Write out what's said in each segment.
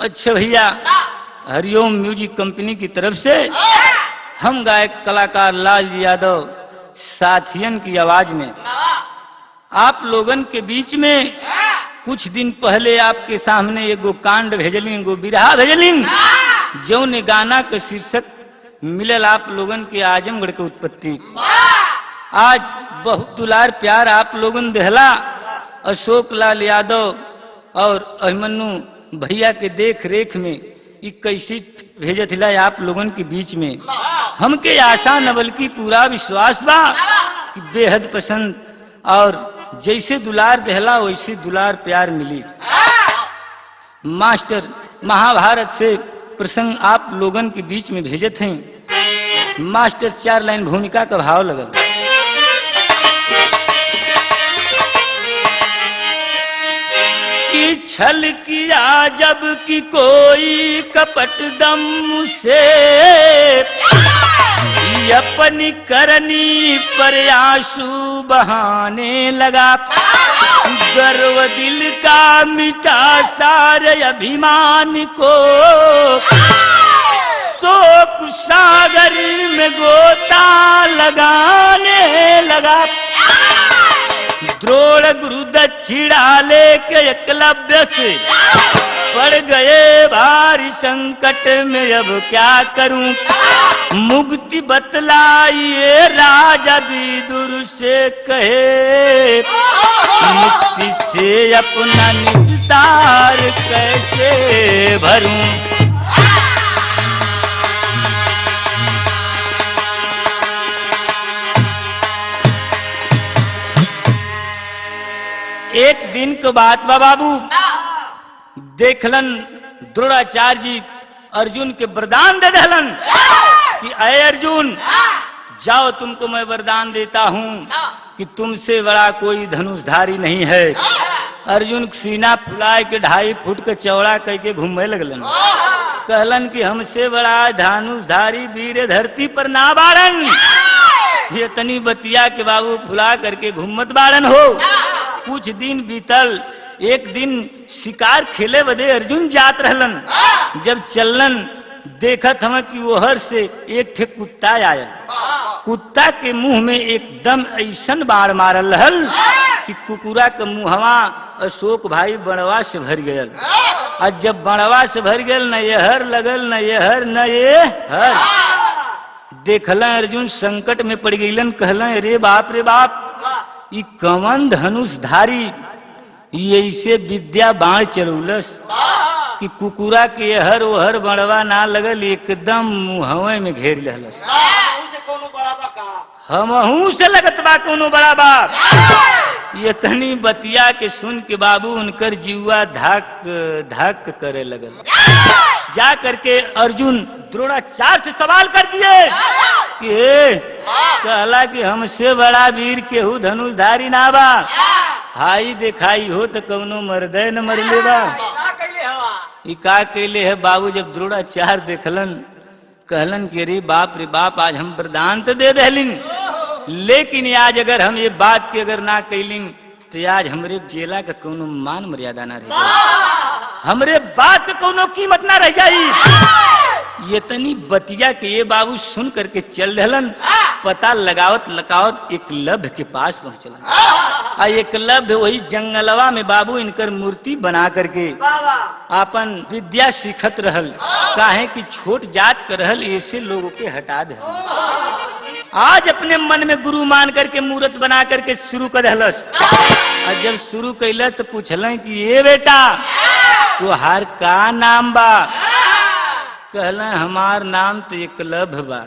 अच्छा भैया, हरिओम music company की तरफ से हम गायक कलाकार लाल यादव साथियन की आवाज में आप लोगन के बीच में कुछ दिन पहले आपके सामने एगो कांड भेजलिंग, एगो बिरहा भेजलिंग, जो ने गाना के शीर्षक मिलल आप लोगन के आजमगढ़ के उत्पत्ति। आज बहुत दुलार प्यार आप लोगन देहला अशोक लाल यादव और अभिमन्यु भैया के देख रेख में ये कैसी भेजत हिला आप लोगन के बीच में। हमके आशा न बल्कि पूरा विश्वास बा कि बेहद पसंद और जैसे दुलार देहला वैसे दुलार प्यार मिली। मास्टर महाभारत से प्रसंग आप लोगन के बीच में भेजत हैं। मास्टर 4 लाइन भूमिका का भाव लगा। छल किया जब कि कोई कपट दम से अपनी करनी पर आंसू बहाने लगा। गर्व दिल का मिटा सारे अभिमान को, शोक सागर में गोता लगाने लगा। द्रोण गुरु दक्षिणा लेके एकलव्य से पड़ गए भारी संकट में, अब क्या करूं मुक्ति बतलाइए राजा विदुर से कहे। मुक्ति से अपना निस्तार कैसे भरूं। एक दिन के बात बा बाबू, देखलन द्रोणाचार्य जी अर्जुन के वरदान दे दहलन कि अय अर्जुन, जाओ तुमको मैं वरदान देता हूं कि तुमसे बड़ा कोई धनुषधारी नहीं है। अर्जुन सीना फुलाए के 2.5 फुट का चौड़ा करके घूमे लगलन। कहलन कि हमसे बड़ा धनुषधारी वीर धरती पर ना बारन। ये तनी बतिया के बाबू फुला करके घूमत बारन हो। कुछ दिन बीतल, एक दिन शिकार खेले बदे अर्जुन जात रहलन। जब चलन देखत हम कि ओहर से एक ठे कुत्ता आयल। कुत्ता के मुंह में एकदम ऐसन बाण मारल रहल कि कुकुरा के मुंहवा अशोक भाई बड़वा से भर गयल। और जब बड़वा से भर गयल, न यहर लगल न यहर न ये हर। देखलन अर्जुन संकट में पड़ गईलन। कहलन रे बाप ई कवन धनुषधारी ऐसे विद्या बाण चलौलस कि कुकुरा के हर ओहर बड़वा ना लगल, एकदम मुहवे में घेर लहलस। हमहू से लगत बा कोनो बड़ा बाप। ये तनी बतिया के सुन के बाबू उनकर जीवा धक धक करे लगल। जा करके अर्जुन द्रोणाचार्य से सवाल कर दिए कि कहला कि हमसे बड़ा वीर केहू धनुषधारी ना बा। हाई देखाई हो तो कौनो मर्दे न मरले बा। ई का कैले है बाबू। जब द्रोणाचार्य देखलन, कहलन कि रे बाप, आज हम वरदान तो दे दहलिन, लेकिन आज अगर हम ये बात के अगर ना कैलिन तो आज हमरे जेला का कौनो मान मर्यादा ना रह जाई, हमरे बात के कौनो कीमत ना रह जाई। ये तनी बतिया के ये बाबू सुन करके चल रहलन। पता लगावत एकलव्य के पास पहुंचलन। एकलव्य वही जंगलवा में बाबू इनकर मूर्ति बना करके अपन विद्या सीखत रहल। काहे कि छोट जात कर रहल, ऐसे लोगों के हटा दे। आज अपने मन में गुरु मान करके मूर्त बना करके शुरू कर रहलस। और जब शुरू कैल तो पूछलन कि ये बेटा तुहार का नाम बा। कहला हमार नाम तो एकलव्य बा।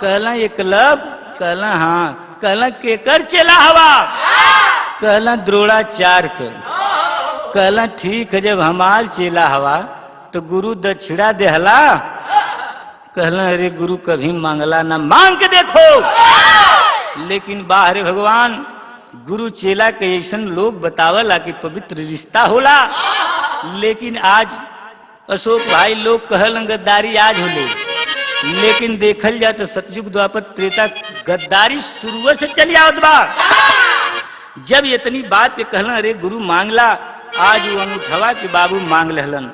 कहला एकलव्य? कहला हाँ। कहला केकर चेला हवा? कहला द्रोणाचार्य के। कहला ठीक है, जब हमार चेला हवा तो गुरु दक्षिणा देहला? कहला अरे गुरु कभी मांगला ना, मांग के देखो। लेकिन बाहरे भगवान गुरु चेला के ऐसन लोग बतावला कि पवित्र रिश्ता होला। लेकिन आज अशोक भाई लोग कहलन गद्दारी आज होले, लेकिन देखल जाए तो सतयुग द्वापर त्रेता गद्दारी शुरू से चली आवत बा। जब इतनी बात के कहलन अरे गुरु मांगला आज वो अंगूठवा के बाबू मांग लेहलन।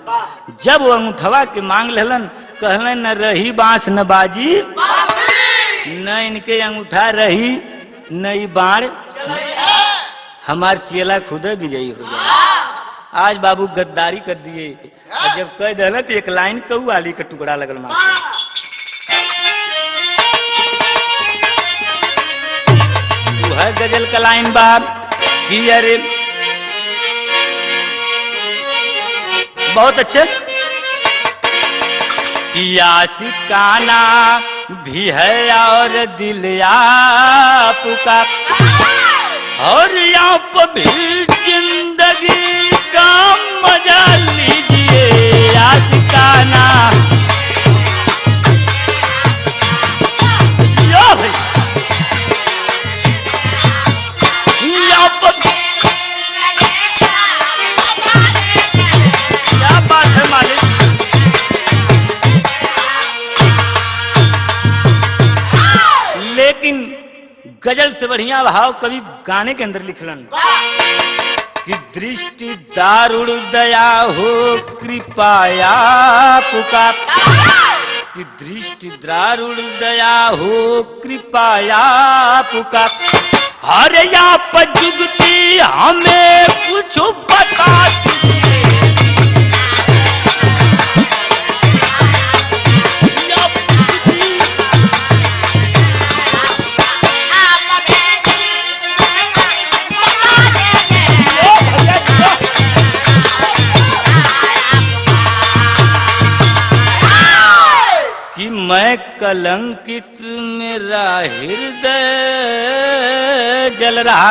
जब वो अंगूठवा के मांग लेहलन, कहलन न रही बांस न बाजी, न इनके अंगूठा रही न ई बाण, हमार चेला खुद विजयी हो जाए। आज बाबू गद्दारी कर दिए। और जब कह दिल तो एक लाइन कौआली का टुकड़ा लगल मास्टर। है गजल का लाइन बाप कि अरे बहुत अच्छे आशिकाना भी है और दिल आपका, और आप भी जिंदगी का मजा लीजिए आशिकाना। क्या बात है मालिक। लेकिन गजल से बढ़िया भाव कवि गाने के अंदर लिखलन कि दृष्टि दारुण दया हो कृपाया पुकार, कि दृष्टि दारुण दया हो कृपाया पुकार, अरे आप जुगती हमें कुछ बता दीजिए। कि मैं कलंकित मेरा हृदय जल रहा,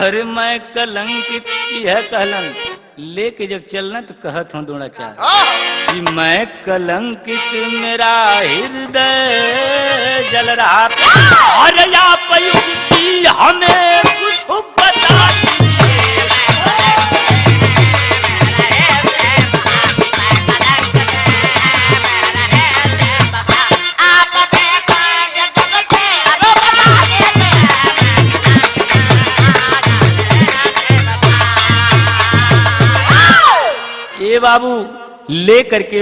अरे मैं कलंकित यह कहलन लेके जब चलना तो कहत हूँ द्रोणाचार्य कि मैं कलंकित मेरा हृदय जल रहा, अरे आप युक्ति हमें कुछ बता दीजिए। ए बाबू ले करके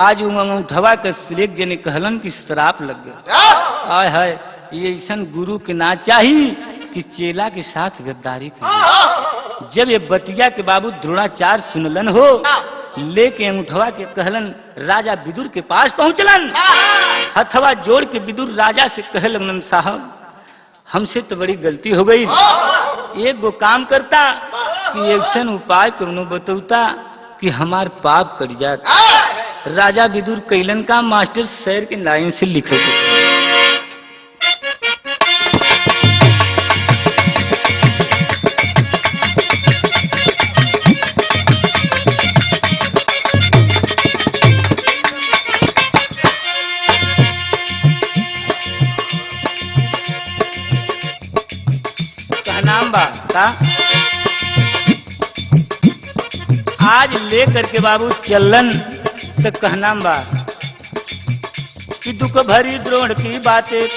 आज अंगूठवा के सिलेक जने कहलन की श्राप लग गया। आय हाय ये ऐसन गुरु के ना चाहिए कि चेला के साथ गद्दारी करे। जब ये बतिया के बाबू द्रोणाचार्य सुनलन हो, लेके अंगूठवा के कहलन राजा विदुर के पास पहुंचलन, हथवा जोड़ के विदुर राजा से कह लगन साहब हमसे तो बड़ी गलती हो गई, एक वो काम करता कि ऐसन उपाय कौनो बतौता कि हमार पाप कट जात। राजा विदुर कैलन का मास्टर शहर के लाइन से लिखे नाम बा का आज ले करके बाबू चलन तो कहना बा कि दुख भरी द्रोण की बातें,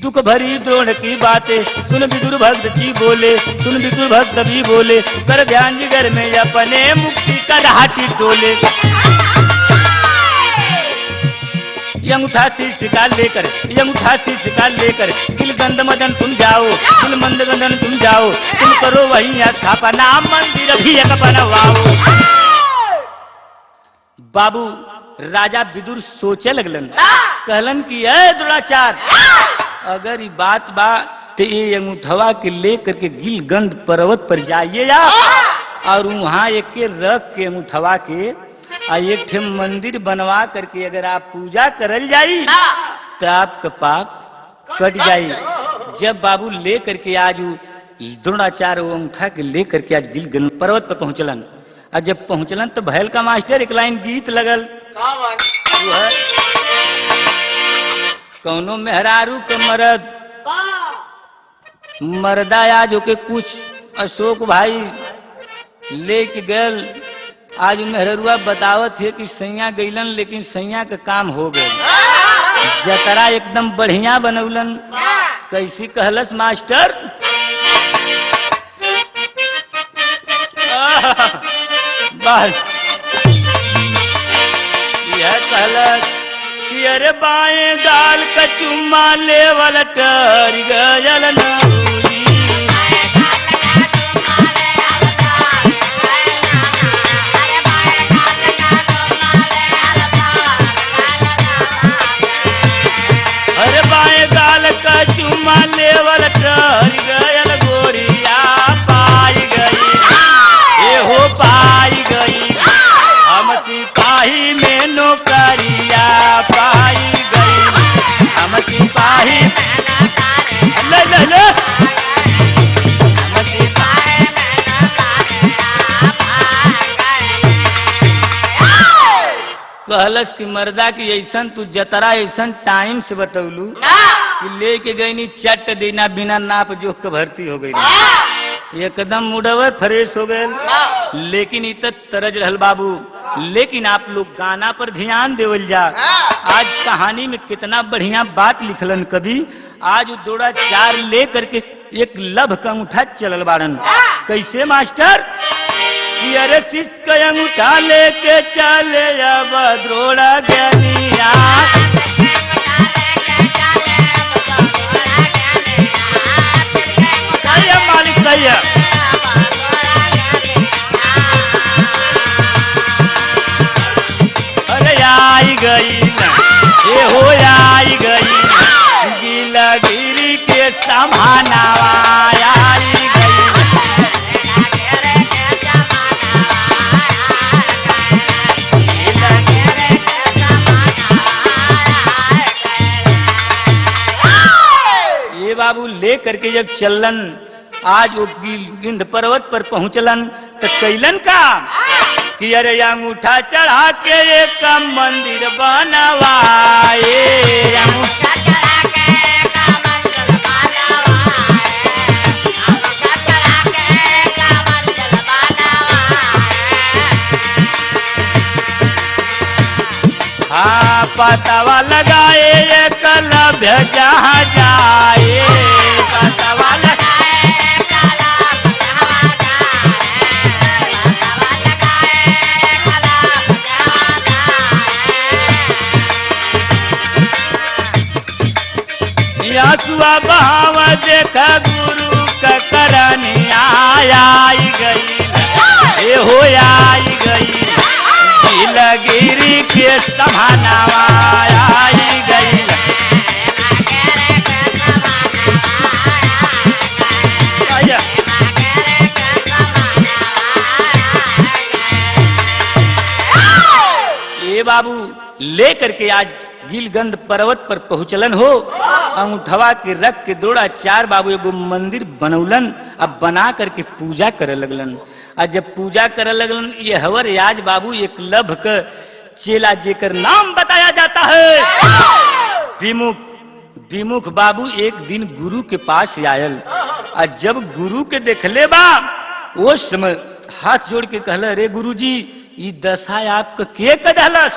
दुख भरी द्रोण की बातें सुन विदुर भक्त जी बोले, सुन विदुर भक्त भी बोले, कर ध्यान जिगर में अपने मुक्ति का हाथी डोले। अंगूठा शिकार लेकर, अंगूठा शिकार लेकर गिलगंध मदन तुम जाओ, दिल मंद गंदन तुम जाओ, तुम करो वही स्थापना मंदिर भी बनवाओ। बाबू राजा विदुर सोचे लगलन, कहलन कि ए द्रोणाचार्य अगर ये बात बा तो ये अंगूठवा के लेकर के गिलगंध पर्वत पर जाइए और वहाँ एक के रख के अंगूठवा के एक ठे मंदिर बनवा करके अगर आप पूजा करल जाई तो आपका पाप कट जाई। जब बाबू ले करके आज द्रोणाचार्य वो अंगूठा के ले करके आज गिलगंध पर्वत पर पहुंचलन, और जब पहुंचलन तो भैल का मास्टर एक लाइन गीत लगल, वो है कौनो मेहरारू के मर्द मर्दा आज होके कुछ अशोक भाई लेके गल, आज मेहरुआ बतावत है कि सैया गईलन लेकिन सैया का काम हो गए, जतरा एकदम बढ़िया बनौलन। कैसी कहलस मास्टर बस यह कहलत कि अरे बाएं गाल का चुम्मा लेवल टर गयल नौरी। अरे बाएं गाल का चुम्मा लेवल टर गयल गोरिया पाई गई, ए हो पाई गई, हम सिपाही में नौकरिया पाई गई, हम सिपाही ले ले ले कहलस कि मर्दा की ऐसन तू जतरा ऐसन टाइम से बतौलू कि लेके गई नी चट देना बिना नाप जोख के भर्ती हो गई, एकदम मुडवर फ्रेश हो गए। लेकिन इत तरज रहल बाबू, लेकिन आप लोग गाना पर ध्यान देवल जा। आज कहानी में कितना बढ़िया बात लिखलन कवि। आज दोड़ा चार ले करके एक लभ का अंगूठा चलल बारन। कैसे मास्टर? कि अरे सिस्क अंगूठा लेके चले अब द्रोड़ा गनिया, मालिक कहिए अरे आई गई ना, ये हो आई गई गिलगिरी के समाना आई गई। ये बाबू ले करके जब चलन आज वो गिंध पर्वत पर पहुंचलन तो कैलन का कि अरे अंगूठा चढ़ा के एक मंदिर बनवाए, अंगूठा चढ़ा के एक मंदिर बनवाए, अंगूठा चढ़ा के एक मंदिर बनवाए। हाँ पतावा लगाए एक लभ्य जहाँ जाए, पतावा सुआ बहाव देखा गुरु का करनिया आई गई, ए हो आई गई गिलगिरी के समानावा आई गई। ये बाबू ले करके आज गिलगंध पर्वत पर पहुंचलन हो, अंगूठवा के रख के दौड़ा चार बाबू एगो मंदिर बनौलन। अब बना करके पूजा करे लगलन। और जब पूजा करे लगलन ये हवर आज बाबू एक लभ का चेला जेकर नाम बताया जाता है विमुख। विमुख बाबू एक दिन गुरु के पास आयल और जब गुरु के देखले बा वो समय हाथ जोड़ के कहला, रे गुरुजी ई दशा आपका के कदहलस?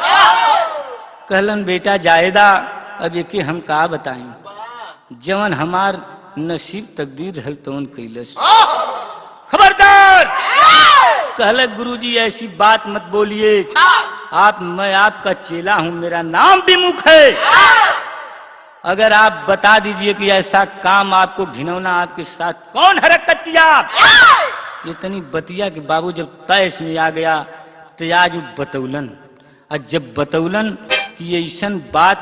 कहलन बेटा जायदा अब ये हम का बताएं, जवन हमार नसीब तकदीर रहल तवन कैलस। खबरदार! कहले गुरुजी ऐसी बात मत बोलिए, मैं आपका चेला हूं, मेरा नाम विमुख है। अगर आप बता दीजिए कि ऐसा काम आपको घिनौना आपके साथ कौन हरकत किया। इतनी बतिया कि बाबू जब तैस में आ गया तो आज बतौलन। और जब बतौलन कि ऐसन बात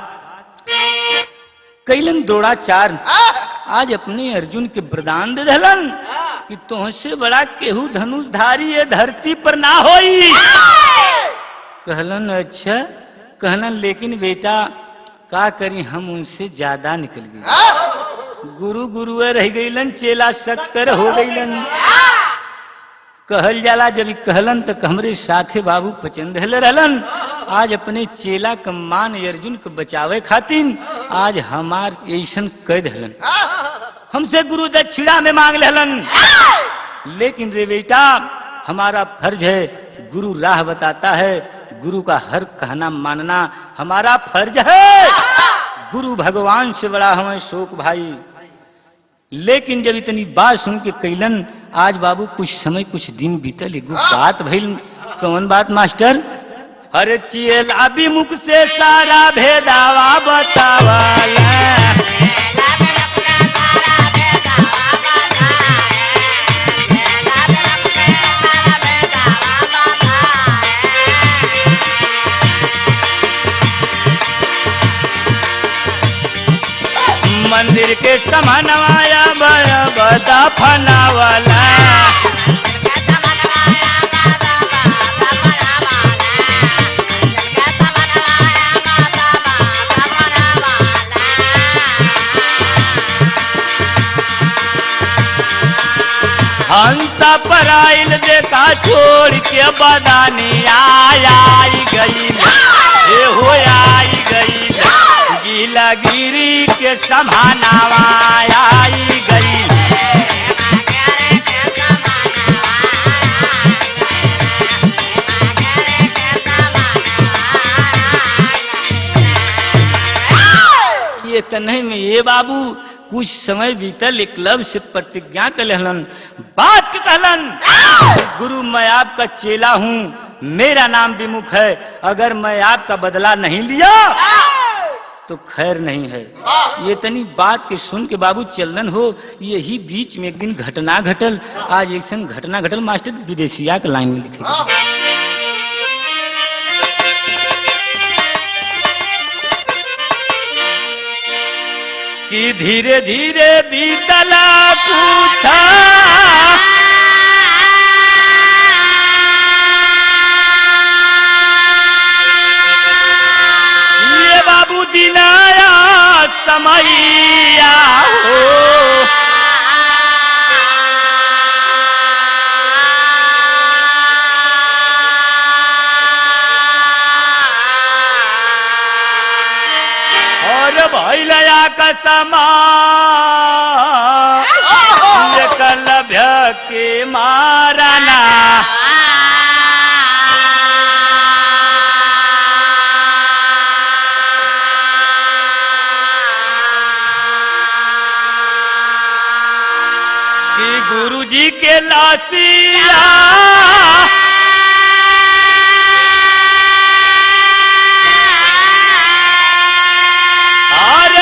कैलन दौड़ा चार आज अपने अर्जुन के वरदान दे दहलन कि तुहसे बड़ा केहू धनुषधारी ये धरती पर ना होई। कहलन अच्छा, कहलन लेकिन बेटा का करी हम उनसे ज्यादा निकल गए। गुरु गुरुए रह गईलन, चेला शक्कर हो गईलन। कहल जाला जब कहलन तो हमरे साथे बाबू पचंद रहलन। आज अपने चेला का मान अर्जुन को बचावे खातिर आज हमार ऐसन कह दहलन, हमसे गुरु दक्षिणा में मांग लेलन। लेकिन रे बेटा हमारा फर्ज है, गुरु राह बताता है, गुरु का हर कहना मानना हमारा फर्ज है। गुरु भगवान से बड़ा हमें शोक भाई। लेकिन जब इतनी बात सुन के कैलन आज बाबू कुछ समय कुछ दिन बीतल, एगो बात भइल। कौन बात मास्टर? अरे चेला विमुख से सारा भेदावा बतावला, मंदिर के समानवाया बता फनावाला, हंसा पर आइल देखा छोड़ के बदानी आई गई, ए हो आई गई, गीलागिरी के समानावा आई गई। ये तन्हे में ये बाबू कुछ समय बीतल, एकलव्य से प्रतिज्ञा कहलन, बात कहलन, गुरु मैं आपका चेला हूँ, मेरा नाम विमुख है, अगर मैं आपका बदला नहीं लिया तो खैर नहीं है। ये तनी बात के सुन के बाबू चलन हो। यही बीच में एक दिन घटना घटल। आज एक संग घटना घटल मास्टर विदेशिया के लाइन में लिखे कि धीरे धीरे बीतला पूछा, ये बाबू दिनाया समैया हो, भैलया का समा एकलव्य के मारना, कि गुरुजी के लासिया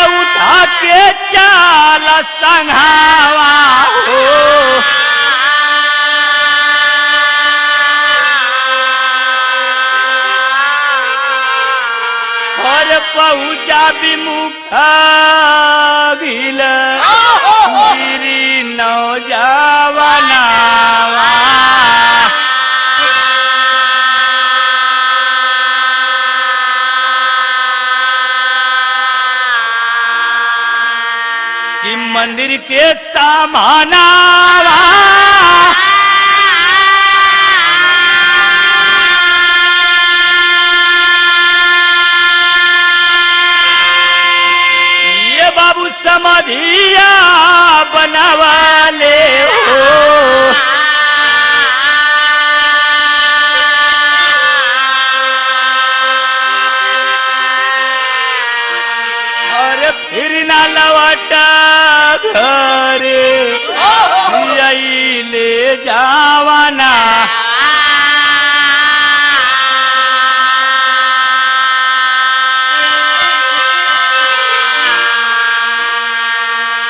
उठा के चाल संघावा हो, और पहुँचा विमुख गिल गिरी नौजवाना, मंदिर के सामानावा ये बाबू समाधिया बनवाले हो, और फिर ना लौटा घरे ले जावाना,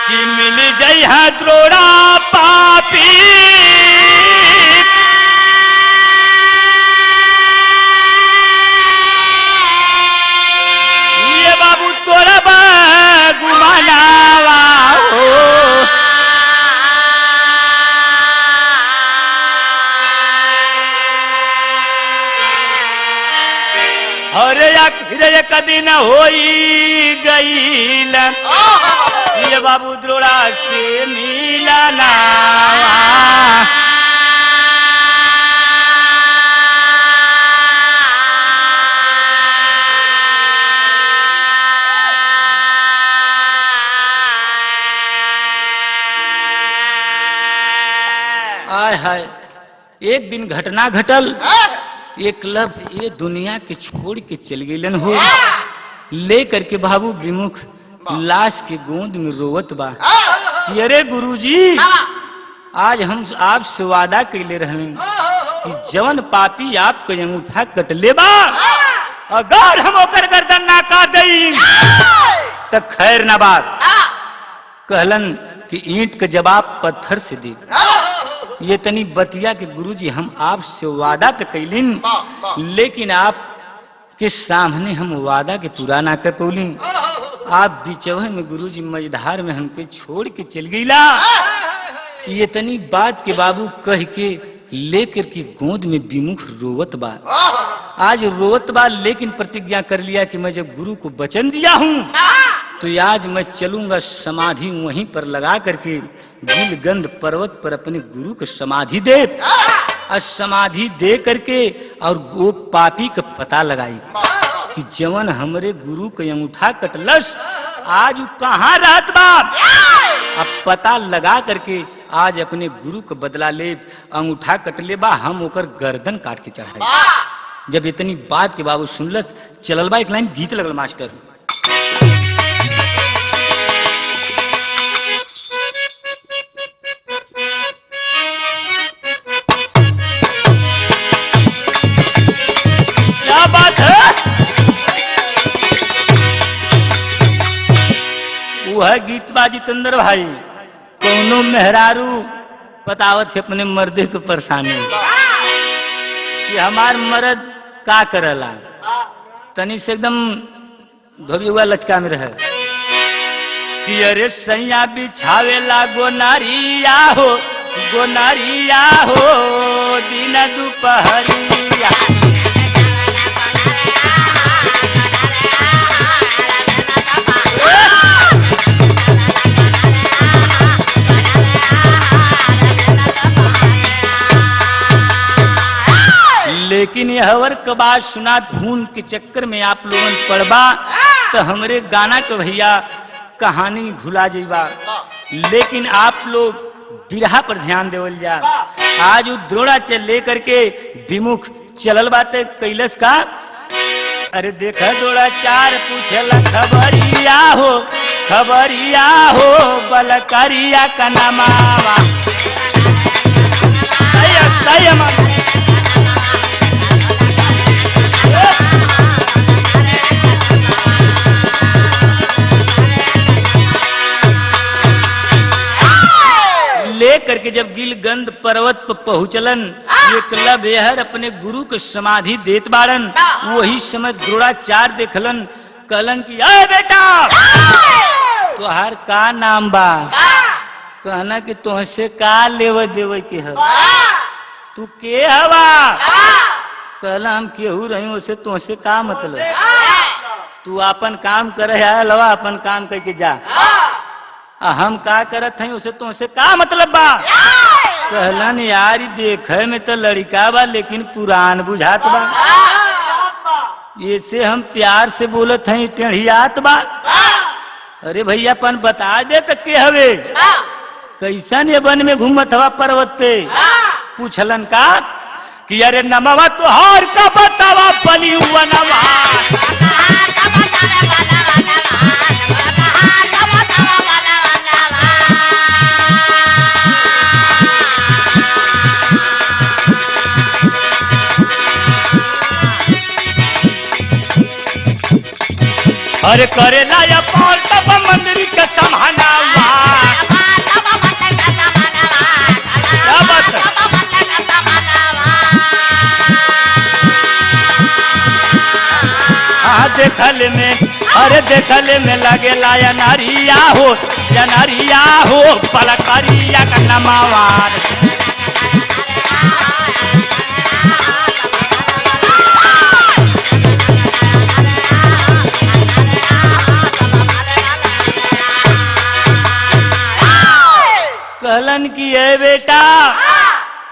कि मिल जई है द्रोड़ा पापी, ये बाबू तोरा गुमानावा हो, और आखिर एक दिन होई गईल, ये बाबू द्रोड़ा से मिलना, आय हाय एक दिन घटना घटल, एकलव्य ये दुनिया के छोड़ के चल गईलन हो, ले करके बाबू विमुख लाश के गोद में रोवत बा, अरे गुरुजी आज हम आपसे वादा कैले रहे कि जवन पापी आपके अंगूठा कट लेबा, अगर हम ओकर गर्दन ना काट दई तो खैर ना बात। कहलन कि ईंट का जवाब पत्थर से दी। ये तनी बतिया के गुरुजी हम आपसे वादा तो कैलिन, लेकिन आप के सामने हम वादा के पूरा ना कर पौलिन। आप बिचौहे में गुरुजी मझधार में हमके छोड़ के चल गईला। ये तनी बात के बाबू कह के लेकर की गोद में विमुख रोवत बा। आज रोवत बा, लेकिन प्रतिज्ञा कर लिया कि मैं जब गुरु को वचन दिया हूँ तो आज मैं चलूंगा समाधि वहीं पर लगा करके गिलगंध पर्वत पर अपने गुरु को समाधि दे, और समाधि दे करके और वो पापी का पता लगाई कि जवन हमरे गुरु के अंगूठा कटलस आज कहाँ रहत बा। अब पता लगा करके आज अपने गुरु को बदला ले, अंगूठा कट ले बा, हम ओकर गर्दन काट के चढ़ाए। जब इतनी बात के बाबू सुनलस, चलल बा एक लाइन गीत लगल मास्टर। क्या बात है? वह गीत बा जितेंद्र भाई, कौनो मेहरारू बतावत है अपने मर्दे को परेशानी कि हमार मर्द का करला, तनी से एकदम धोबी हुआ लचका में रहे कि अरे सैया बिछावेला गोनारिया हो, गोनारिया हो दिन दोपहरिया। लेकिन यह हवर के बाद सुना धुन के चक्कर में आप लोगन पढ़बा तो हमरे गाना के भैया कहानी भुला जाइबा। लेकिन आप लोग बिरहा पर ध्यान देवल जा। आज द्रोणाचार्य लेकर के विमुख चलल बाते कैलस का। अरे देखा द्रोणाचार्य पूछला खबरिया हो, खबरिया हो बलकरिया का नामावा। ले करके जब गिलगंध पर्वत पर पहुंचलन, एकलव्य अपने गुरु के समाधि देत बाड़न। वही समय द्रोणाचार्य देखलन, कहलन कि अरे बेटा तुहार का नाम बा? कहना कि तुहसे का लेव देवे के है, तू के हवा? कहला हम केहू रही, उसे तुहसे का मतलब? तू अपन काम करे लवा, अपन काम करके जा। हम का करत हई उसे तुमसे का मतलब बा? कहलन यार देखे में तो लड़का बा, लेकिन पुरान बुझात बा। ऐसे हम प्यार से बोलत हई, टेढ़ियात बा। अरे भैया अपन बता दे तो के हवे? कैसन ये वन में घूमत हवा पर्वत पे? पूछलन का कि अरे नमवा तोहार का बतावा बनी हुआ नवा। अरे करेला या पार तब मंदिर का समानावा। क्या बात है? देखल में, अरे देखल में लगेला या नारिया हो, या नारिया हो पलकरिया का नमावार। कहलन कि ए बेटा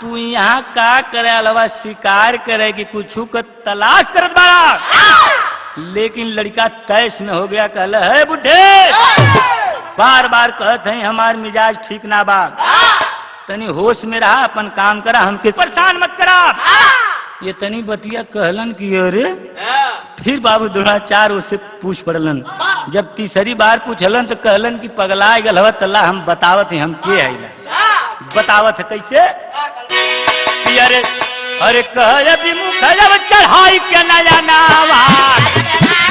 तू यहाँ का करे अलावा शिकार करे कि कुछ का तलाश करत बड़ा। लेकिन लड़का तैस में हो गया, कहला है बुढ़े बार बार कहत है हमार मिजाज ठीक ना बा, तनी होश में रहा, अपन काम करा, हमके परेशान मत करा। ये तनी बतिया कहलन कि अरे फिर बाबू द्रोणाचार्य उससे पूछ पड़लन। जब तीसरी बार पूछलन तो कहलन कि पगला गल हवा तल्ला हम बतावत ही हम के आइला। बतावत है कैसे कि अरे कह विमुख जब चढ़ाई के नया नावा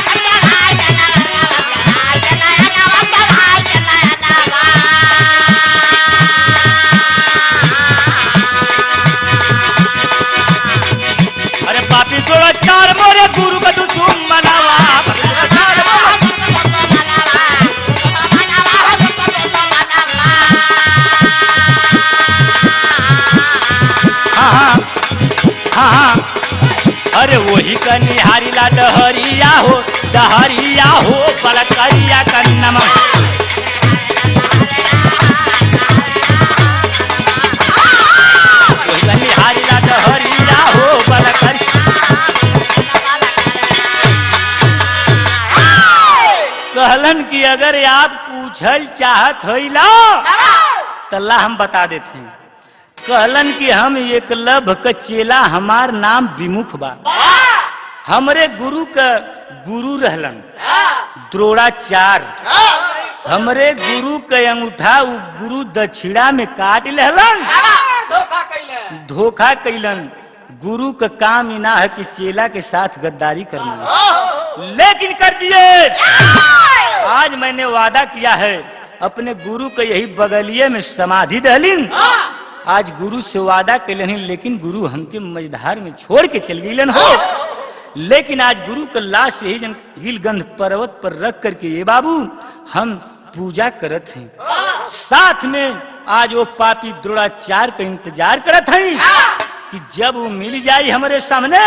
अरे पापी थोड़ा चार मोरे गुरु का तुम मनावा हाँ अरे वही का निहारीला डहरिया हो बलकरिया का नमः वही का निहारीला डहरिया हो बलकरिया कहलन कि अगर आप पूछल चाहत होइला तल्ला हम बता देते हैं। कहलन कि हम एकलव्य का चेला हमार नाम विमुख बा हमरे गुरु का गुरु रहलन द्रोणाचार्य हमरे गुरु के अंगूठा उ गुरु दक्षिणा में काट लेहलन धोखा कैलन गुरु का काम इना है कि चेला के साथ गद्दारी करना लेकिन कर दिए आज मैंने वादा किया है अपने गुरु के यही बगलिए में समाधि दहलीन आज गुरु से वादा कैलन लेकिन गुरु हमके मझधार में छोड़ के चल गईलन हो लेकिन आज गुरु का लाश से ही जन गिलगंध पर्वत पर रख करके ये बाबू हम पूजा करत हैं साथ में आज वो पापी द्रोणाचार्य का इंतजार करत हैं कि जब वो मिल जाए हमारे सामने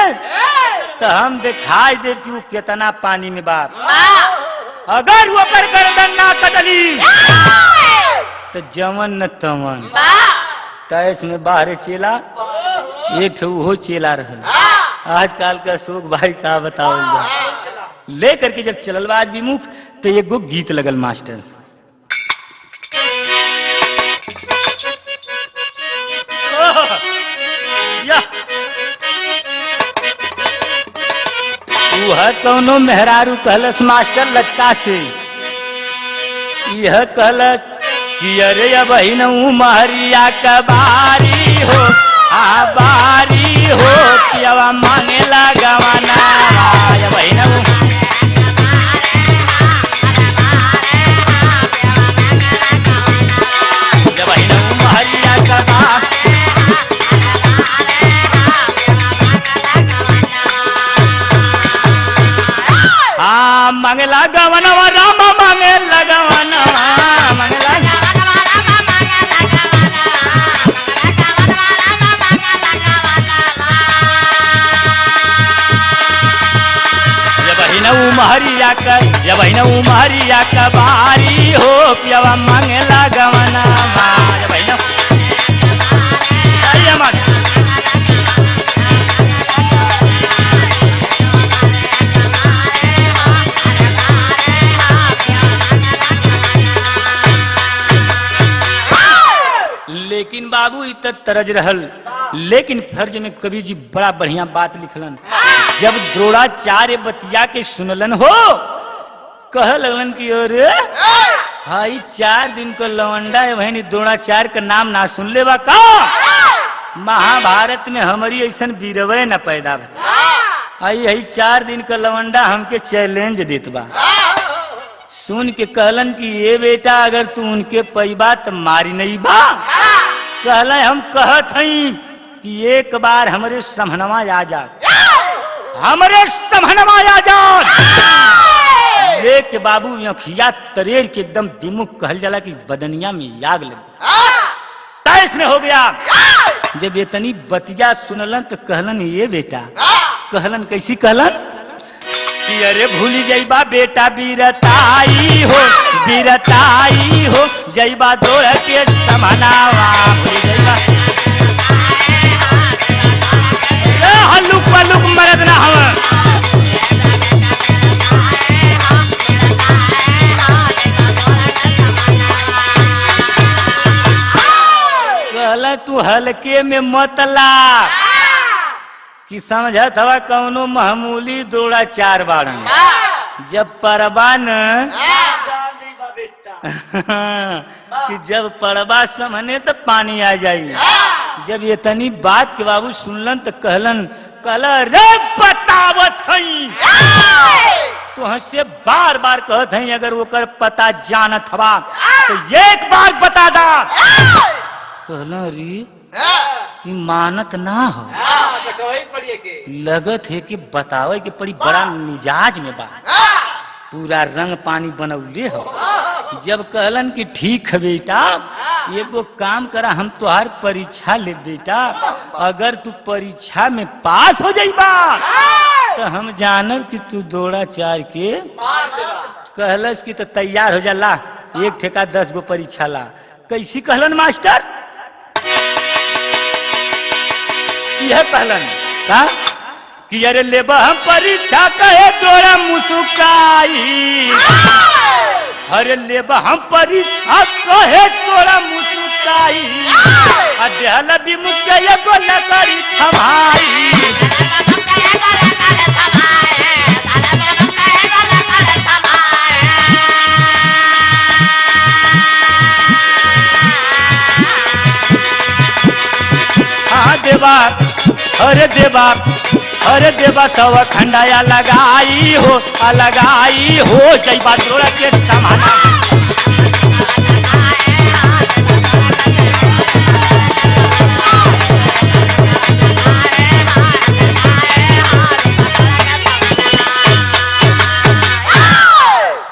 तो हम दिखाई दे कि वो कितना पानी में बाप अगर वो पर गर्दन ना कटली तो जमन न तमन तैस में बाहर चेला एक वो चेला रहा आजकल का अशोक भाई का बताओ लेकर के जब चलल बा विमुख तो एगो गीत लगल मास्टर वह कौनो मेहरारू कहलस मास्टर लचका से यह कहलस कि अरे बहिन महरिया कबारी हो बारी हो पियावा मांगे लगवाना बहिन बहिन महरिया कबार हाँ मंगला गवनवा राम मांगे लगवनवा मंगला महरिया कर जब महरिया का बारी हो पियावा मांगेला गवना लेकिन बाबू इत तरज रहल लेकिन फर्ज में कवि जी बड़ा बढ़िया बात लिखलन जब द्रोणाचार्य बतिया के सुनलन हो कह लगलन कि अरे हाई 4 दिन को लवंडा वही द्रोणाचार्य का नाम ना सुन ले बा का महाभारत में हमारी ऐसा वीरवे न पैदा आई यही 4 दिन का लवंडा हमके चैलेंज देत बा सुन के कहलन कि ये बेटा अगर तू उनके पैबा तो मारी नहीं बा कहला हम कहत हई कि एक बार हमारे समहनवा आ जा हमारे समहनवा आ जा लेके बाबू अखिया तरेर के एकदम दिमुख कहल जाला कि बदनिया में याग लगे तैस में हो गया जब इतनी बतिया सुनलन तो कहलन ये बेटा कहलन कैसी कहलन कि अरे भूली जईबा बेटा वीरताई हो जईबा दौड़ के समहनावा भूली जईबा हल्लुक पल्लुक मरद ना हम कहला तू हल्के में मतला कि समझत हवा कौनो मामूली द्रोणाचार्य बाड़न जब परबान कि जब पड़बा समने तो पानी आ जाई। जब ये तनी बात के बाबू सुनलन तो कहलन रे बतावत हई तो हंसे बार बार कहत हई अगर ओकर पता जानत हवा तो एक बार बता दा। कहला रे कि मानत ना हो लगत है कि बतावे कि पड़ी बड़ा मिजाज में बा पूरा रंग पानी बनौले हो। जब कहलन कि ठीक है बेटा एगो काम करा हम तुहार परीक्षा ले बेटा अगर तू परीक्षा में पास हो जाइबा तो हम जानब कि तू दौड़ा चार के कहलस कि तो तैयार हो जाला एक ठेका 10 गो परीक्षा ला। कैसी कहलन मास्टर यह कहलन का कि अरे लेबा हम परीक्षा कहे तोरा मुसुकाई अरे लेबा हम परीक्षा कहे तोरा मुसुकाई अधल विमुख एगो लकड़ी थमाई। हाँ देवा अरे देवा तव खंडाया लगाई हो जैबा तोरा के समाना।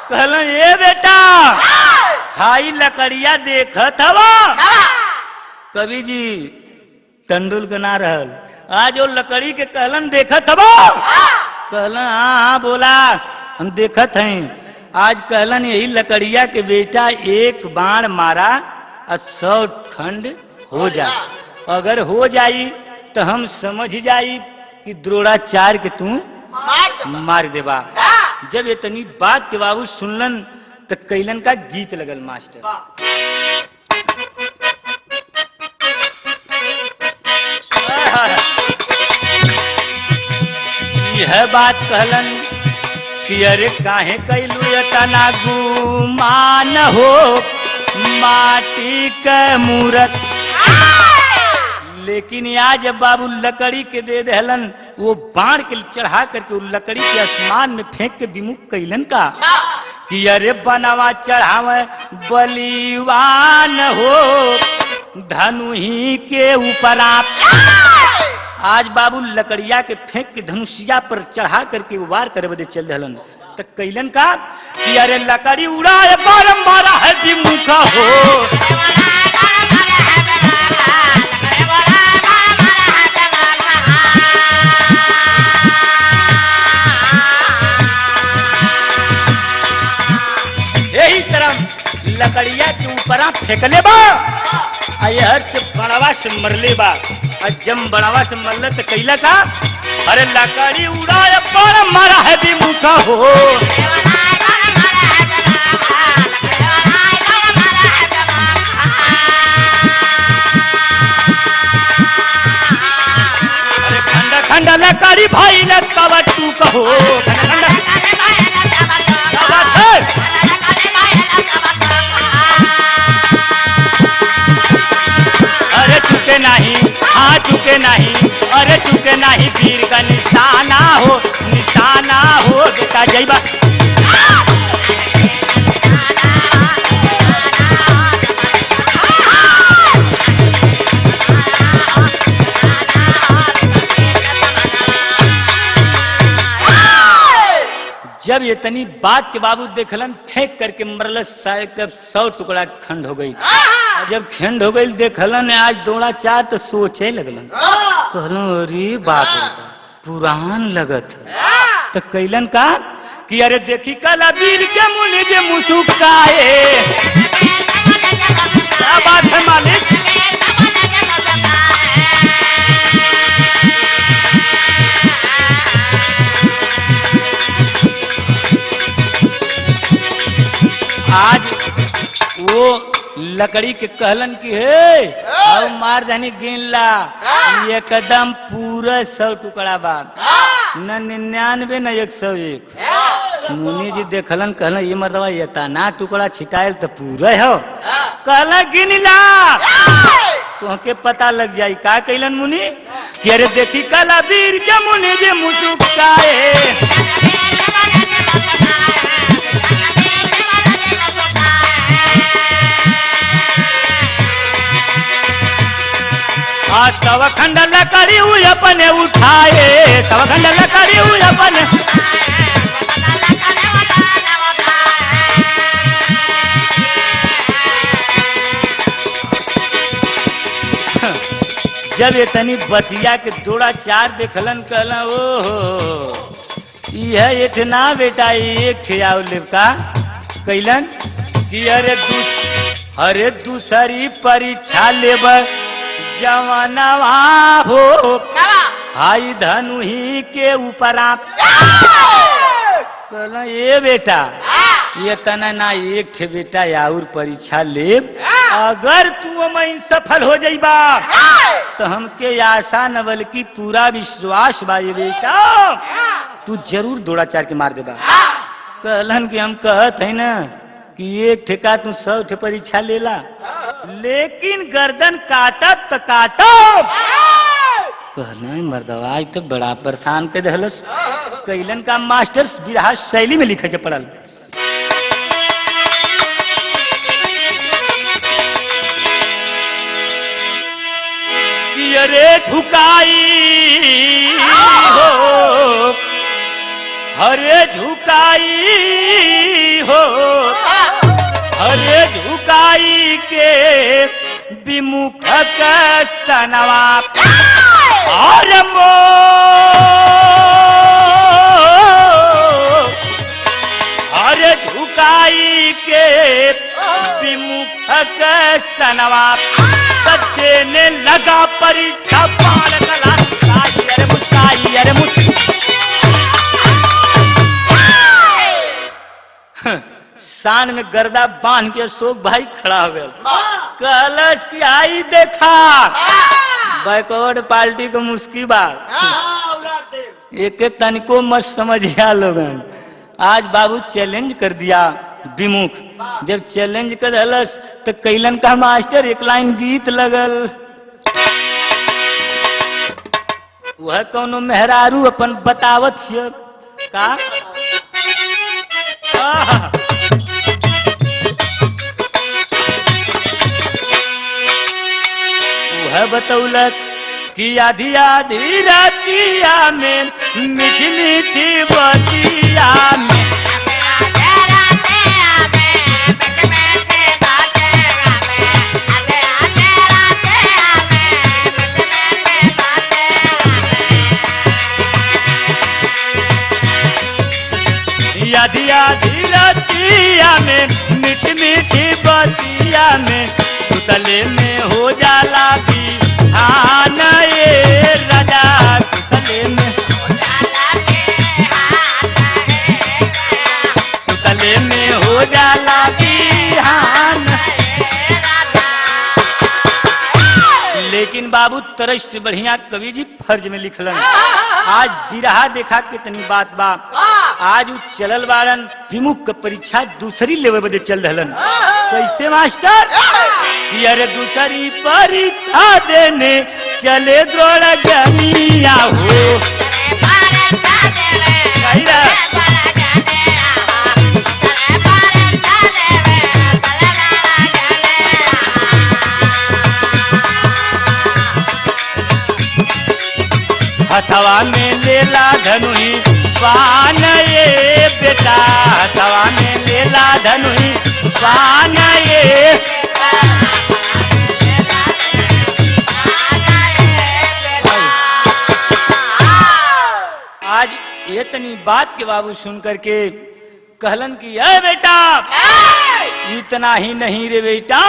कहल ए बेटा हाई लकड़िया देखत हवा कवि जी टंडुल के ना रहल आज वो लकड़ी के कहलन देखत हवा कहलन हाँ बोला हम देखत हैं। आज कहलन यही लकड़िया के बेटा एक बाण मारा और 100 खंड हो जा अगर हो जाई तो हम समझ जाई कि द्रोणाचार्य के तू मार देबा। जब इतनी बात के बाबू सुनलन तो कैलन का गीत लगल मास्टर यह बात कहलन कि अरे काहे कैलू तना गुमान हो माटी के मूरत। लेकिन आज जब बाबू लकड़ी के दे दहलन वो बाण के चढ़ा करके वो लकड़ी के आसमान में फेंक के विमुख कैलन का कि अरे बनवा चढ़ावे बलिवान हो धनु ही के ऊपर आज बाबू लकड़िया के फेंक के धनुषिया पर चढ़ा करके वार करे बदे चल दहलन तो कैलन का कि अरे लकड़ी उड़ाए बार मारा है विमुखा हो। यही तरह लकड़िया के ऊपर फेंकले बा हर से बड़वा से मरले बा और जब बड़वा से मरले तो कैला का अरे लकड़ी उड़ाए पर मारा है विमुखा हो। अरे खंडा खंडा लकड़ी भाई न कवट तू कहो अरे चुके नहीं हाँ चुके नहीं अरे चुके नहीं वीर का निशाना हो बेटा जैबा। जब ये तनी बात के बाबू देखलन फेंक करके मरल 100 टुकड़ा खंड हो गई। जब खंड हो गई देखलन आज द्रोणाचार्य तो सोचे लगलन कहलो अरे बाप रे पुरान लगत तो कैलन का कि अरे देखी कल वीर के मुनि के मुसुकाए क्या बात है मालिक। आज वो लकड़ी के कहलन की है और मार जानी गिनला एकदम पूरा 100 टुकड़ा बा न 99 न 101 मुनि जी देखलन कहलन ये मर्दवा ये तना टुकड़ा छिटायल तो पूरा हो कहला गिनला तुहके पता लग जाई का कैलन मुनि कि अरे देखी कला वीर के मुनि जे मुचुकाए तव खंड लकड़ी हुई अपने उठाए तव खंड लकड़ी हुई अपने जब इतनी बतिया के जोड़ा चार देखलन कहला ओहो यह इतना बेटा एक थे आओ लेवका कैलन कि अरे दूसरी परीक्षा लेबर जवानवा हो हाई धनु ही के ऊपर आप कहला ये बेटा ये तना ना एक थे बेटा और परीक्षा ले अगर तू में सफल हो जाइबा तो हमके आशा न बल्कि पूरा विश्वास बा ये बेटा तू जरूर दौड़ा चार के मार देबा कहलन कि हम कहत है ना कि एक ठेका तू 100 ठे परीक्षा लेला लेकिन गर्दन काटत तो काटब कहना मर्दवा तो बड़ा परेशान कर दहलस कैलन का मास्टर विरहा शैली में लिखे के पड़ल अरे झुकाई हो हरे झुकाई हो हरे झुकाई के विमुख सनवा और मो हरे झुकाई के विमुख सनवा बच्चे ने लगा परीक्षा पाल कला अरे मुस्काई अरे शान में गर्दा बांध के अशोक भाई खड़ा हो गया कलश की आई देखा बैकवर्ड पार्टी को मुस्की बात एक तनिको मत समझिया लोगन आज बाबू चैलेंज कर दिया विमुख जब चैलेंज कर हलस तो कैलन का मास्टर एक लाइन गीत लगल वह कौनो मेहरारू अपन बतावत छिय का वह बतौलत कि आधी आधी रातिया में मीठी मीठी बतिया में आधी आधी रातिया में मीठी मीठी बतिया में सुतले में हो जाला भी हाँ ये राजा सुतले में सुतले में हो जाला भी हाँ लेकिन बाबू तरस से बढ़िया कवि जी फर्ज में लिखलन आज बिरहा देखा कितनी बात बा आज उ चलल बारन विमुख परीक्षा दूसरी लेवे बदे चल रहलन कैसे मास्टर अरे दूसरी परीक्षा देने चले द्रोड़ जमिया हो हथवा में लेला धनुही पान ये बेटा हथवा में लेला धनुही पान ये आज इतनी बात के बाबू सुन करके कहलन कि अरे बेटा इतना ही नहीं रे बेटा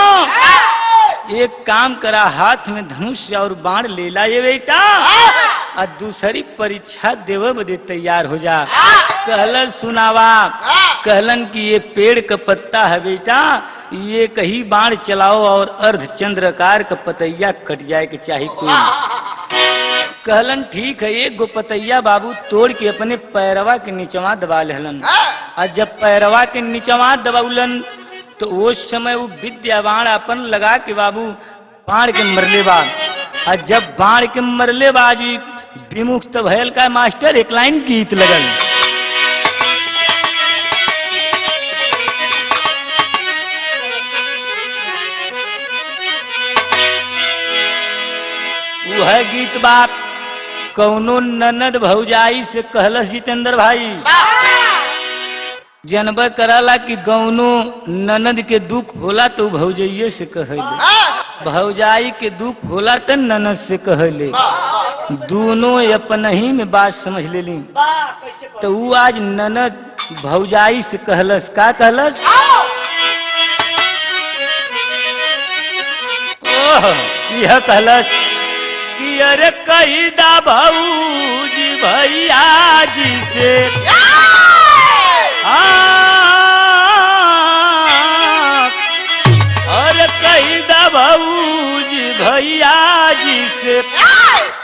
एक काम करा हाथ में धनुष और बाण लेला ये बेटा और दूसरी परीक्षा देवे बदे तैयार हो जा कहलन सुनावा कहलन कि ये पेड़ का पत्ता है बेटा ये कहीं बाण चलाओ और अर्ध चंद्रकार का पतैया कट जाए के चाहिए कोई कहलन ठीक है, एक गोपतैया बाबू तोड़ के अपने पैरवा के नीचवा दबा लेहलन। और जब पैरवा के नीचवा दबाउलन तो उस समय वो विद्यावान अपन लगा के बाबू बाढ़ के मरले बा। और जब बाढ़ के मरले बाजी विमुख तो भयल का मास्टर एक लाइन गीत लगल। वह गीत बाप कौनो ननद भौजाई से कहलस जितेंद्र भाई, जनबर कराला कि गौनो ननद के दुख होला तो भौजाइये से कहले, भौजाई के दुख होला तो ननद से कहले, दोनों अपन ही में बात समझ लेली। तो वो आज ननद भौजाई से कहलस, का कहलस? ओह यह कहलस कि अरे कही दा भौजी भैया जी से अरे कही दा भौजी भैया जी से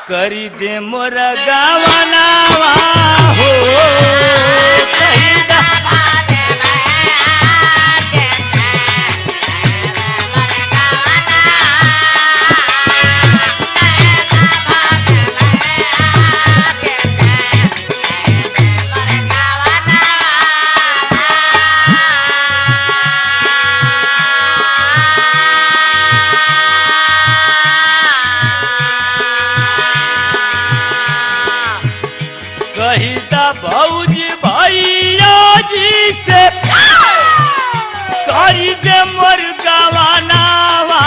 करी दे मोर गवनावा हो, कही दा भौजी भैया जी से करी दे मोर गवनावा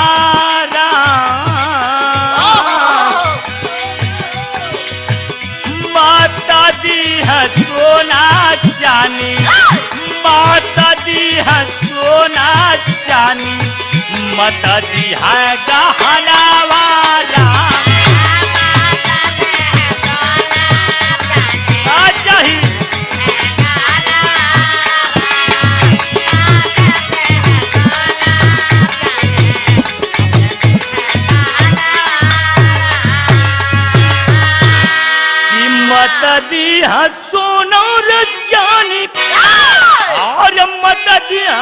माता दी है सोना चानी, माता दी है सोना चानी, माता दी है गहनावा दिया सोनौर जानी और मत दिया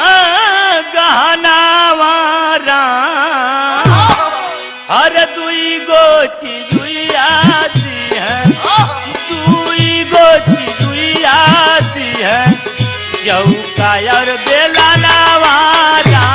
गहनावारा, हर दुई गो चिजुइया दी है, दुई गो चिजुइया दी है, चौका और बेलनावारा।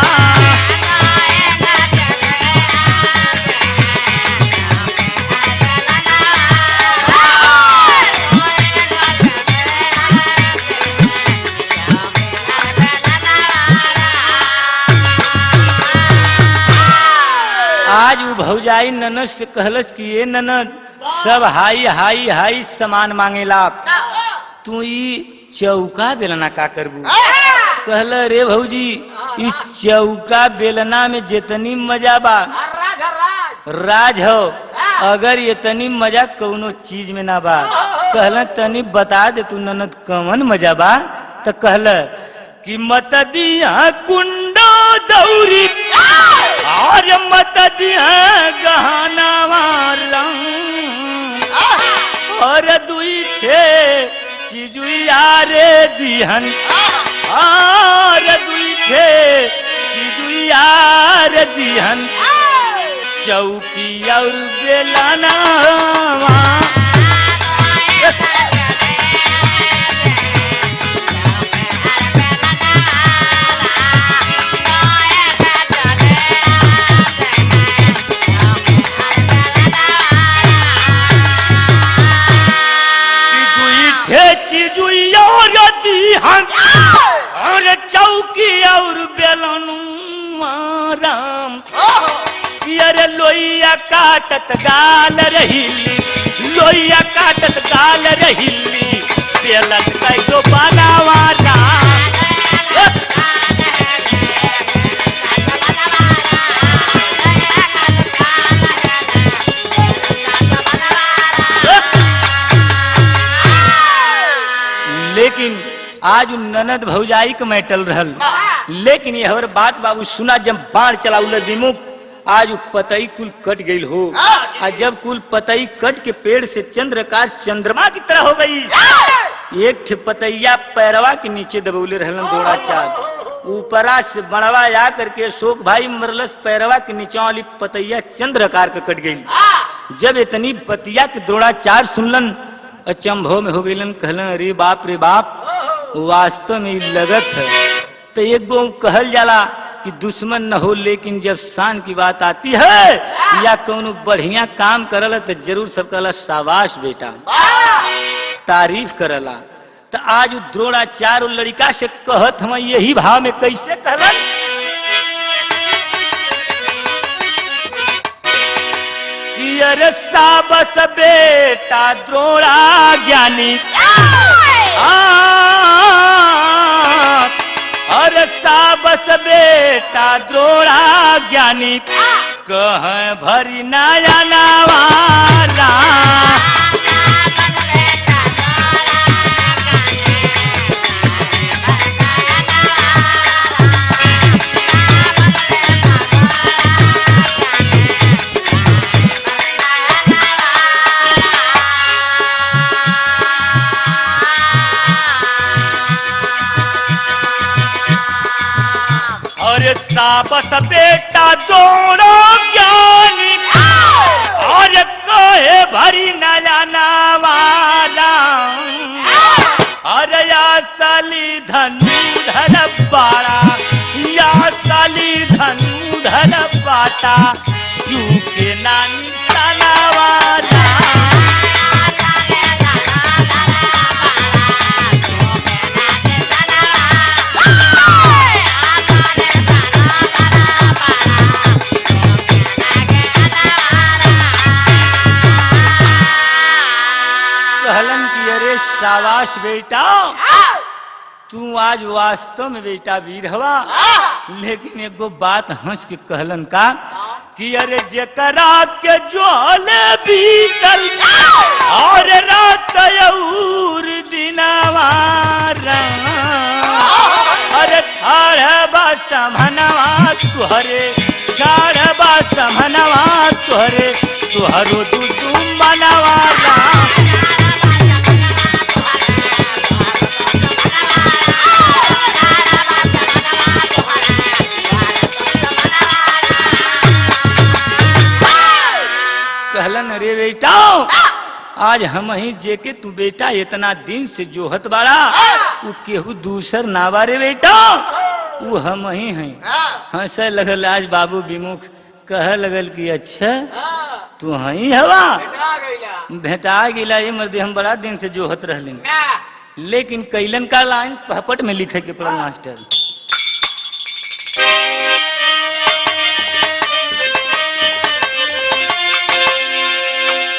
आज वो भौजाई ननद से कहलस कि ये ननद सब हाई हाई हाई सामान मांगेला, तू ई चौका बेलना का करबू? कहल रे भौजी इस चौका बेलना में जितनी मजा बा राज हो, अगर इतनी मजा कौनो चीज में ना बा। कहल तनी बता दे तू ननद कौन मजा बा? तो कहल कि मत दिया कुंडो दौरी और मत दिया गहना वाला और दुई छे चिजुइया रे दिहन और दुई छे चिजुइया रे दिहन, चौकी और बेलना चिजुइया दिहन और चौकी और बेलनुआ राम, अरे लोइया काटत गाल रहिली, लोइया काटत गाल रहिली, बेलन कैसो बनावा राम। लेकिन आज ननद भौजाई के मैटल रहल, लेकिन यह और बात बाबू सुना जब बाढ़ चलाउल विमुख आज पतई कुल कट गई हो। और जब कुल पतई कट के पेड़ से चंद्रकार चंद्रमा की तरह हो गई, एक ठे पतैया पैरवा के नीचे दबौले रहलन द्रोणाचार्य। ऊपरा से बड़वा आ करके अशोक भाई मरलस पैरवा के नीचे वाली पतैया चंद्रकार के कट गई। जब इतनी पतिया के द्रोणाचार्य सुनलन, अचंभव में हो गईलन, कहलन अरे बाप रे बाप, वास्तव में लगत है। तो एक गो कहल जाला कि दुश्मन न हो, लेकिन जब शान की बात आती है या कोनो बढ़िया काम करला तो जरूर सब कहला शाबाश बेटा, तारीफ करला। तो आज द्रोणाचार्य लड़का से कहत हम यही भाव में, कैसे कहलन, कि अरे शाबाश बेटा द्रोणा ज्ञानी, अरे शाबाश बेटा द्रोणा ज्ञानी, कह भरी नया नवाला। शाबाश बेटा द्रोणा ज्ञानी, और कहे भरी नया नवाला। अरे या साली धनुधर बाड़ा, या साली धनुधर बाटा, क्यों के नानी तनावाला। शाबाश बेटा, तू आज वास्तव में बेटा वीर हवा। लेकिन एगो बात हंस के कहलन का, कि अरे जकरा के ज्वाले बीतल और रात और दिनवा, अरे ठाढ़बा समनवा तुहरे, ठाढ़बा समनवा तुहरे, तुहरो दूधू मनवाला। कहलन अरे बेटा, आज हम ही जेके तू बेटा इतना दिन से जोहत बाड़ा, वो केहू दूसर ना बारे बेटा, वो हम ही हैं। हंसे लगल आज बाबू विमुख, कह लगल कि अच्छा तू ही हवा, भेटा गिला। ये मर्दे हम बड़ा दिन से जोहत रहले, लेकिन कैलन का लाइन पहपट में लिखे के पड़ल मास्टर।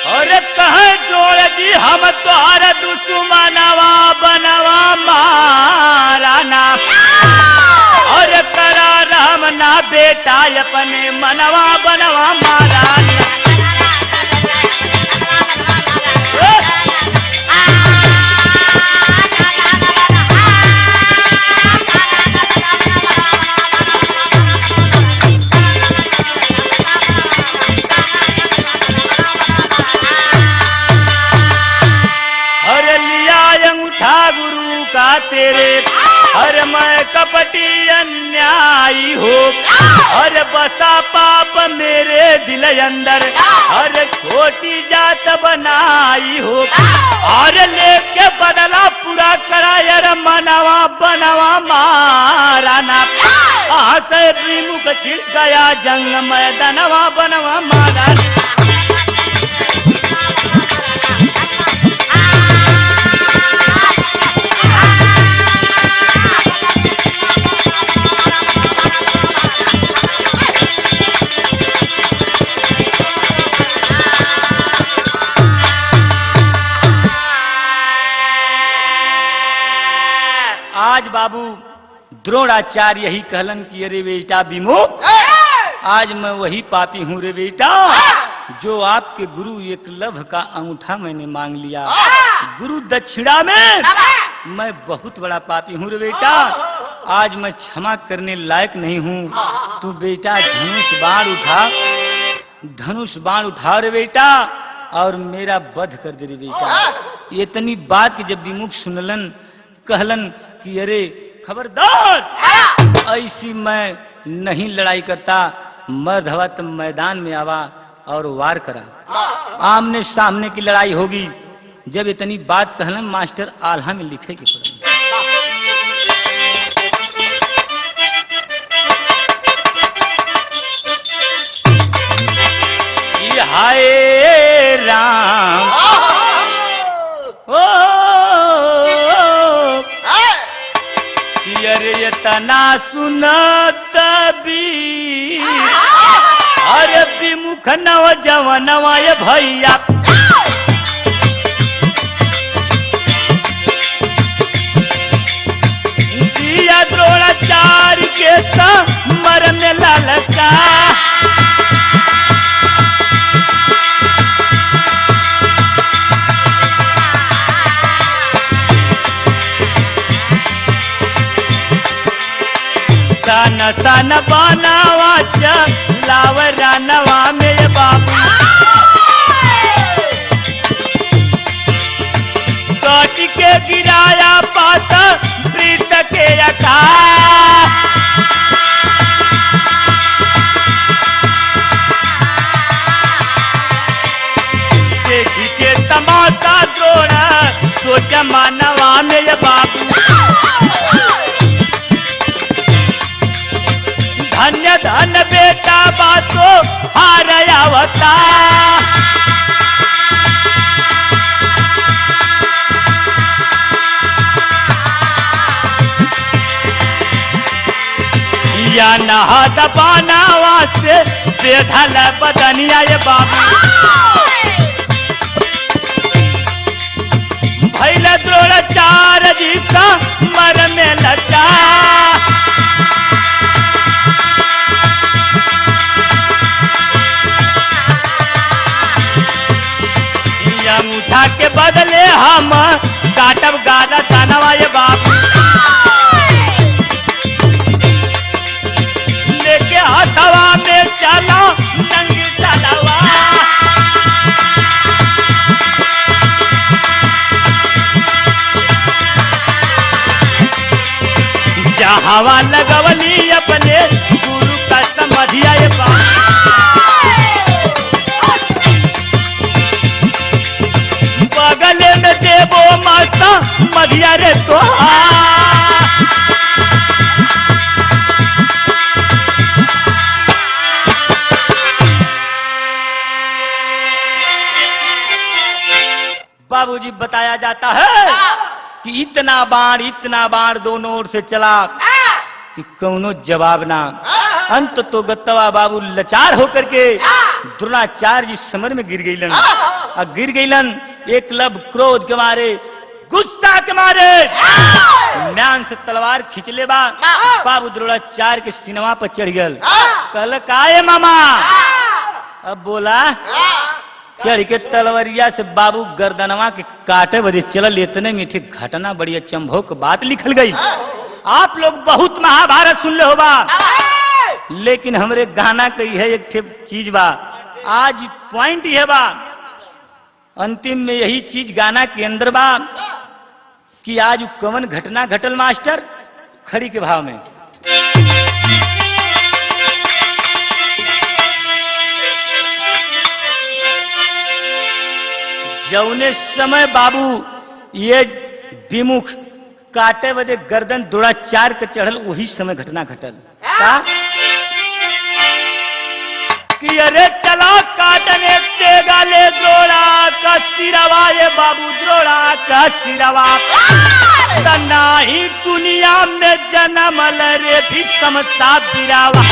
और कहे जोड़ जी हम तोहर दुश्मनवा बनवा माराना, और करा राम ना बेटा अपने मनवा बनवा माराना। गुरु का तेरे, हर मैं कपटी अन्यायी हो, हर बसा पाप मेरे दिल अंदर, हर छोटी जात बनाई हो, और लेके बदला पूरा करा यार मनवा बनवा माराना। आसे विमुख छिड़ गया जंग मैदानवा बनवा माराना। आज बाबू द्रोणाचार्य यही कहलन कि अरे बेटा विमुख, आज मैं वही पापी हूँ रे बेटा, जो आपके गुरु एकलव्य का अंगूठा मैंने मांग लिया। गुरु दक्षिणा में मैं बहुत बड़ा पापी हूँ रे बेटा, आज मैं क्षमा करने लायक नहीं हूँ। तू बेटा धनुष बाण उठा धनुष बाण उठाओ रे बेटा और मेरा वध कर दे रे बेटा। इतनी बात की जब विमुख सुनलन कहलन कि अरे खबरदार, ऐसी मैं नहीं लड़ाई करता, मर्द हवा तो मैदान में आवा और वार करा, आमने सामने की लड़ाई होगी। जब इतनी बात कहलन मास्टर आल्हा में लिखे के पड़े। हाय राम ओ अरे तना सुनत भी अरे विमुख नव जवनवा भैया दिया द्रोणाचार्य के समर में ललका सन सन बनावा चलावरा नवा मेरे बाबू कट के गिराया पात प्रीत के अका देखी के तमाशा द्रोण सोच मानवा मेरे बाबू धन्य धन बेटा बातो हारयावता या नहाद बनावा से बेधल बदनिया ये बाबू भैल द्रोणाचार्य जी का मर में लचा मुठा के बदले हम काटब गादा तानवा ये बाबू लेके हथवा में चलो नंगी चलवा जहावा लगवली अपने गुरु का समझिया ये बाबू बगले में देवो माता मधिया रे तो बाबूजी बताया जाता है कि इतना बाण दोनों ओर से चला कि कौनो जवाब ना। अंत तो गत्तवा बाबू लाचार होकर के द्रोणाचार्य जी समर में गिर गईलन और गिर गईलन एकलव्य क्रोध के मारे गुस्सा के मारे म्यान से तलवार खींच ले बाबू द्रोणाचार्य के सिनेमा पर चढ़ गल कहल काये मामा अब बोला चढ़ के तलवरिया से बाबू गर्दनवा के काटे बदे चलल। इतने मीठी घटना बड़ी अचंभव बात लिखल गई। आप लोग बहुत महाभारत सुन ले होगा लेकिन हमरे गाना कही है एक चीज बा आज पॉइंट ये बा अंतिम में यही चीज गाना के अंदर बा कि आज कवन घटना घटल मास्टर खड़ी के भाव में जौने समय बाबू ये विमुख काटे बदे गर्दन द्रोणाचार्य के चढ़ल वही समय घटना घटल का कि अरे चला काटने तेगा ले द्रोणा का सिरवा ये बाबू द्रोणा का सिरवा तना ही दुनिया में जन्म रे भी समता बिरावा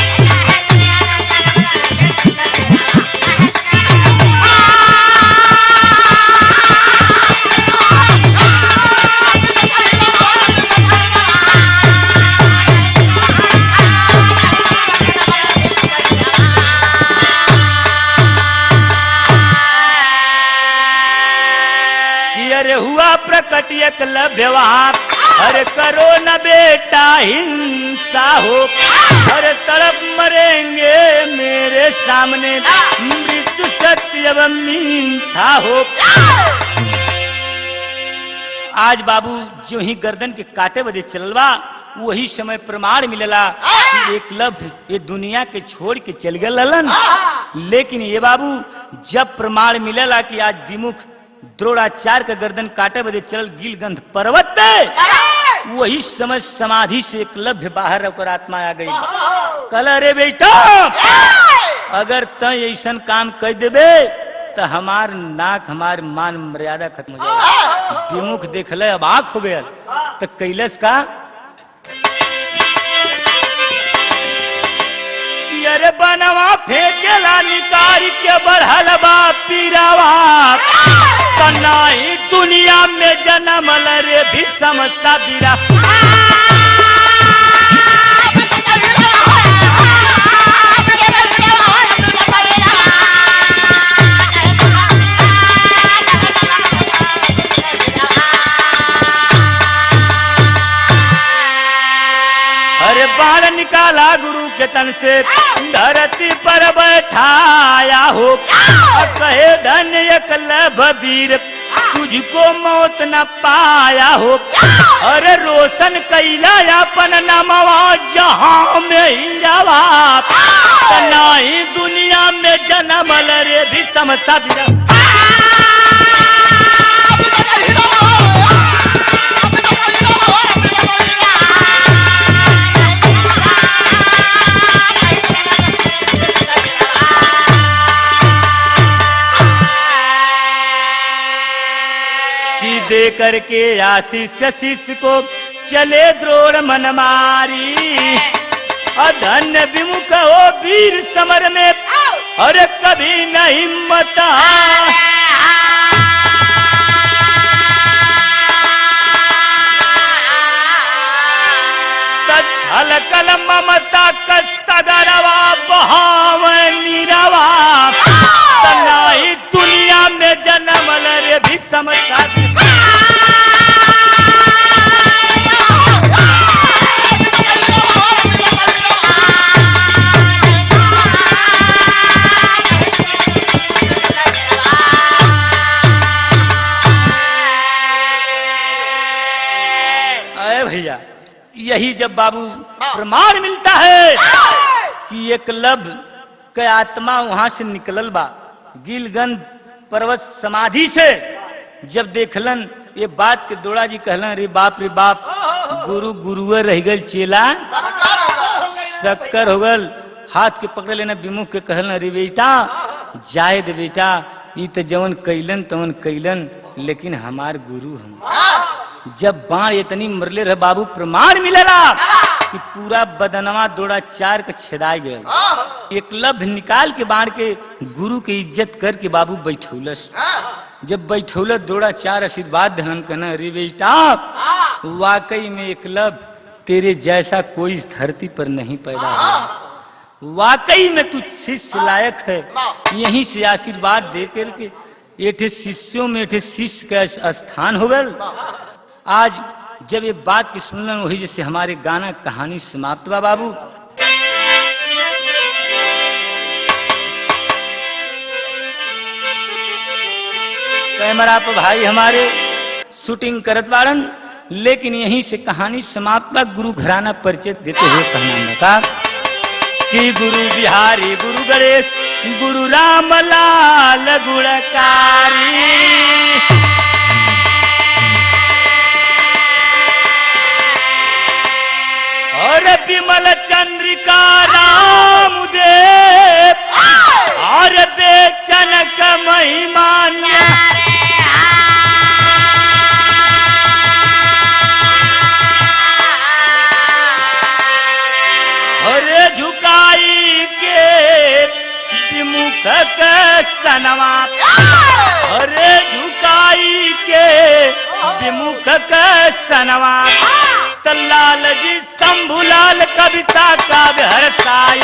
प्रकट एकलव्य अरे करो न बेटा हिंसा हो अरे तड़प मरेंगे मेरे के सामने मृत्यु सत्य एवं मिथ्या हो। आज बाबू जो ही गर्दन के काटे बजे चलवा वही समय प्रमाण मिलला कि एकलव्य ये दुनिया के छोड़ के चल गए ललन। लेकिन ये बाबू जब प्रमाण मिलला कि आज विमुख द्रोणाचार्य का गर्दन काटे बजे चल गिलगंध पर्वत पे, वही समय समाधि से एकलव्य बाहर होकर आत्मा आ गई। कल रे बेटा अगर तय ऐसा काम कर देबे तो हमार नाक हमार मान मर्यादा खत्म हो जाएगा। विमुख देखल अबाक हो गया तो कैलस का अरे बनवा फेंकेला निकाल के बढ़ल बा पीरावा तनाई दुनिया में जन्म रे भी समझता बीरा। अरे बाण निकाला गुरु के तन से धरती पर बैठाया हो। कहे धन्य एकलव्य वीर तुझको मौत न पाया हो। अरे रोशन कैला अपन नमवा जहां में ही जवाब नहीं दुनिया में जन्म रे भी समझता बीरा। दे करके आशीष शिष्य को चले द्रोण मन मारी। धन्य विमुख हो वीर समर में अरे कभी नहीं मता। हलकल ममता कस्तगरवा बहाव नीरवा तनाई दुनिया में जन्म रे भी समझता। अरे भैया यही जब बाबू प्रमाण मिलता है कि एकलव्य का आत्मा वहां से निकलल बा गिलगंध पर्वत समाधि से, जब देखलन ये बात के दोड़ा जी कहलन रे बाप गुरु गुरुए रह गल चेला शक्कर हो गल। हाथ के पकड़ लेना विमुख के कहलन रे बेटा जाए दे बेटा ये तो जवन कैलन तवन कैलन लेकिन हमार गुरु हम। जब बाण इतनी मरले रहे बाबू प्रमाण मिलेला कि पूरा बदनवा द्रोणाचार्य का छेदाई गया। एकलव्य निकाल के बाण के गुरु की इज्जत करके बाबू बैठौलस। जब बैठौलस द्रोणाचार्य आशीर्वाद धन कहना रे बेटा वाकई में एकलव्य तेरे जैसा कोई इस धरती पर नहीं पैदा हुआ। वाकई में तू शिष्य लायक है। यहीं से आशीर्वाद दे करके एठे शिष्यों में एठे शिष्य का स्थान हो गया। आज जब ये बात की सुनलन वही जैसे हमारे गाना कहानी समाप्त बा बाबू। कैमरा पर भाई हमारे शूटिंग करत बाड़न, लेकिन यहीं से कहानी समाप्त बा। गुरु घराना परिचय देते हुए कहना का कि गुरु बिहारी गुरु गणेश गुरु रामलाल गुणकारी। और विमल चंद्रिका राम देव और बेचनक महिमान्य और झुकाई के विमुख सनवा और झुकाई के विमुख सनवा। लाल जी शंभुलाल कविता का हर साई।